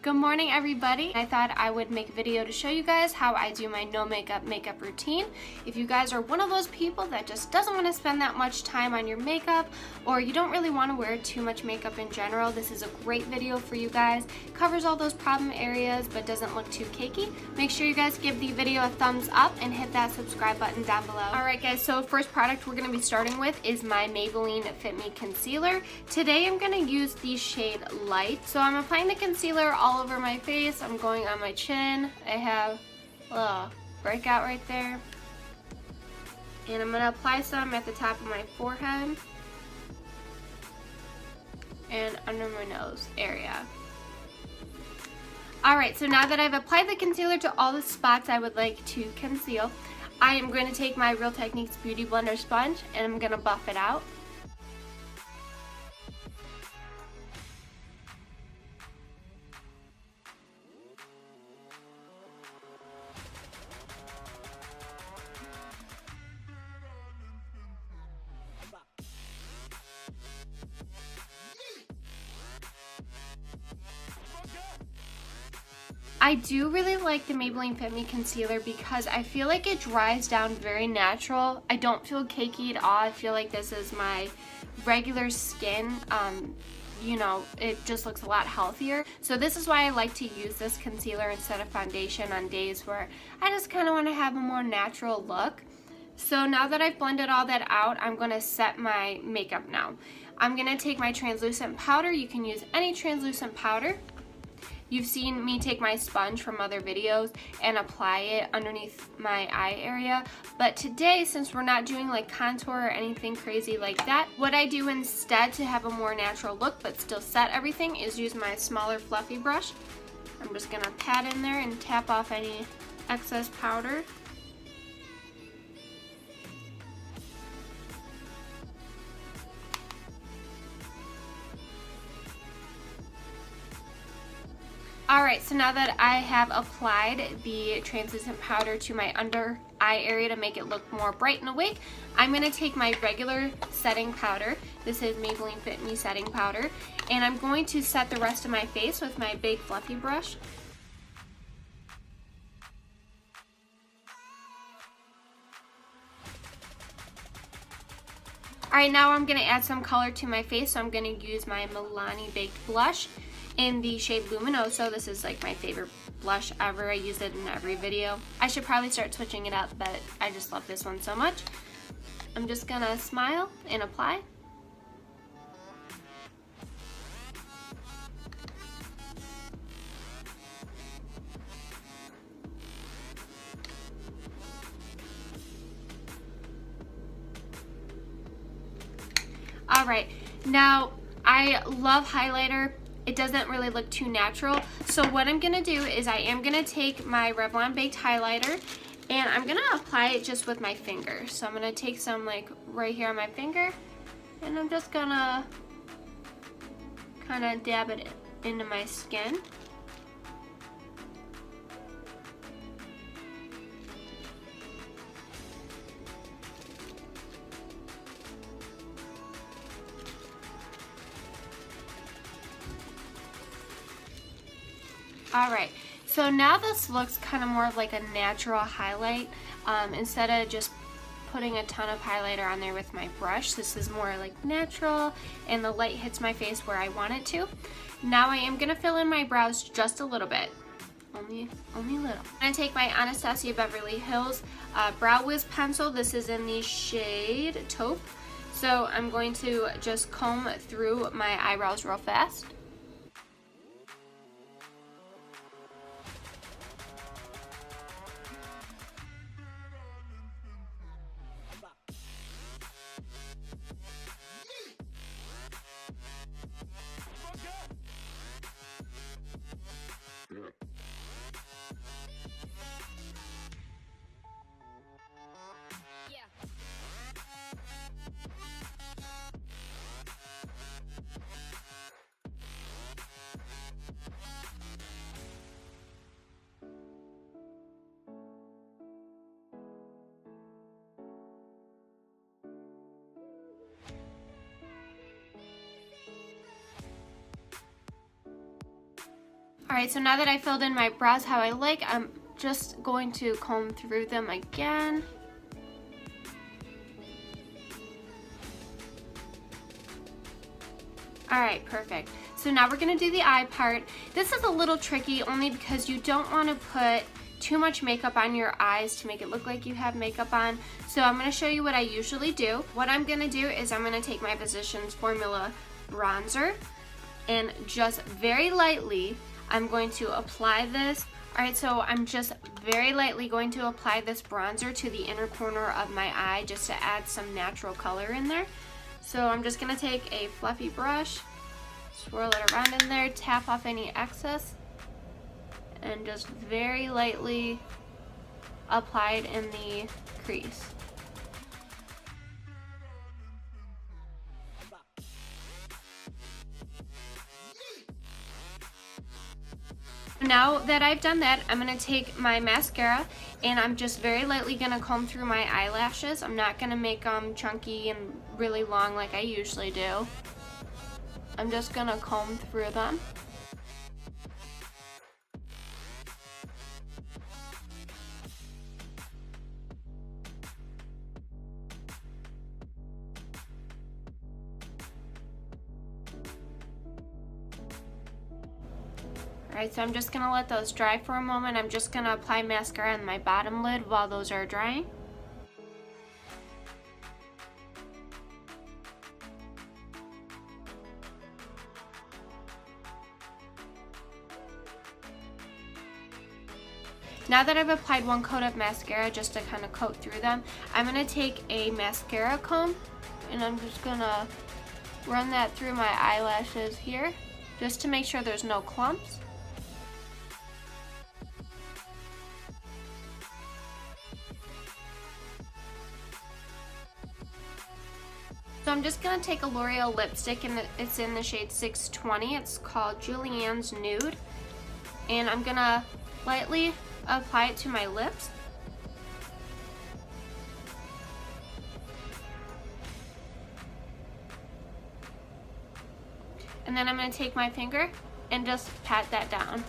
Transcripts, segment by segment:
Good morning, everybody. I thought I would make a video to show you guys how I do my no makeup routine. If you guys are one of those people that just doesn't want to spend that much time on your makeup, or you don't really want to wear too much makeup in general, this is a great video for you guys. Covers all those problem areas but doesn't look too cakey. Make sure you guys give the video a thumbs up and hit that subscribe button down below. Alright guys, so first product we're going to be starting with is my Maybelline Fit Me Concealer. Today I'm going to use the shade Light. So I'm applying the concealer all over my face. I'm going on my chin. I have a little breakout right there. And I'm going to apply some at the top of my forehead and under my nose area. Alright, so now that I've applied the concealer to all the spots I would like to conceal, I am going to take my Real Techniques Beauty Blender sponge and I'm going to buff it out. I do really like the Maybelline Fit Me Concealer because I feel like it dries down very natural. I don't feel cakey at all. I feel like this is my regular skin. You know, it just looks a lot healthier. So this is why I like to use this concealer instead of foundation on days where I just kind of want to have a more natural look. So now that I've blended all that out, I'm going to set my makeup now. I'm going to take my translucent powder. You can use any translucent powder. You've seen me take my sponge from other videos and apply it underneath my eye area. But today, since we're not doing like contour or anything crazy like that, what I do instead to have a more natural look but still set everything is use my smaller fluffy brush. I'm just gonna pat in there and tap off any excess powder. Alright, so now that I have applied the translucent powder to my under eye area to make it look more bright and awake, I'm going to take my regular setting powder. This is Maybelline Fit Me Setting Powder. And I'm going to set the rest of my face with my big fluffy brush. Alright, now I'm going to add some color to my face, so I'm going to use my Milani Baked Blush in the shade Luminoso. This is like my favorite blush ever. I use it in every video. I should probably start switching it up, but I just love this one so much. I'm just gonna smile and apply. Alright, now I love highlighter. It doesn't really look too natural. So what I'm gonna do is I am gonna take my Revlon Baked Highlighter and I'm gonna apply it just with my finger. So I'm gonna take some like right here on my finger and I'm just gonna kind of dab it into my skin. Alright, so now this looks kind of more like a natural highlight. Instead of just putting a ton of highlighter on there with my brush, this is more like natural and the light hits my face where I want it to. Now I am going to fill in my brows just a little bit. Only a little. I'm going to take my Anastasia Beverly Hills Brow Wiz pencil. This is in the shade Taupe. So I'm going to just comb through my eyebrows real fast. Alright, so now that I filled in my brows how I like, I'm just going to comb through them again. Alright, perfect. So now we're going to do the eye part. This is a little tricky only because you don't want to put too much makeup on your eyes to make it look like you have makeup on. So I'm going to show you what I usually do. What I'm going to do is I'm going to take my Physicians Formula bronzer and just very lightly I'm going to apply this. Alright, so I'm just very lightly going to apply this bronzer to the inner corner of my eye just to add some natural color in there. So I'm just going to take a fluffy brush, swirl it around in there, tap off any excess, and just very lightly apply it in the crease. Now that I've done that, I'm going to take my mascara and I'm just very lightly going to comb through my eyelashes. I'm not going to make them chunky and really long like I usually do. I'm just going to comb through them. Alright, so I'm just going to let those dry for a moment. I'm just going to apply mascara on my bottom lid while those are drying. Now that I've applied one coat of mascara just to kind of coat through them, I'm going to take a mascara comb and I'm just going to run that through my eyelashes here just to make sure there's no clumps. So I'm just going to take a L'Oreal lipstick and it's in the shade 620. It's called Julianne's Nude. And I'm going to lightly apply it to my lips. And then I'm going to take my finger and just pat that down.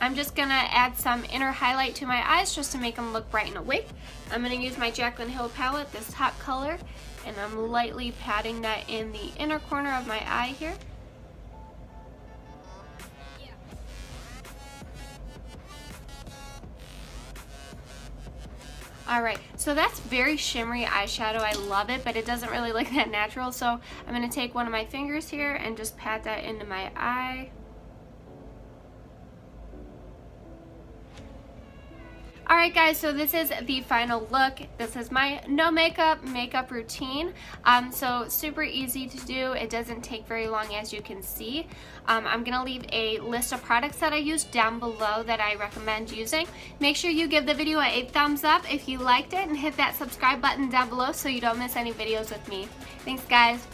I'm just going to add some inner highlight to my eyes just to make them look bright and awake. I'm going to use my Jaclyn Hill palette, this hot color, and I'm lightly patting that in the inner corner of my eye here. Alright, so that's very shimmery eyeshadow. I love it, but it doesn't really look that natural. So I'm going to take one of my fingers here and just pat that into my eye. Alright guys, so this is the final look. This is my no makeup routine. So super easy to do. It doesn't take very long, as you can see. I'm going to leave a list of products that I use down below that I recommend using. Make sure you give the video a thumbs up if you liked it and hit that subscribe button down below so you don't miss any videos with me. Thanks guys.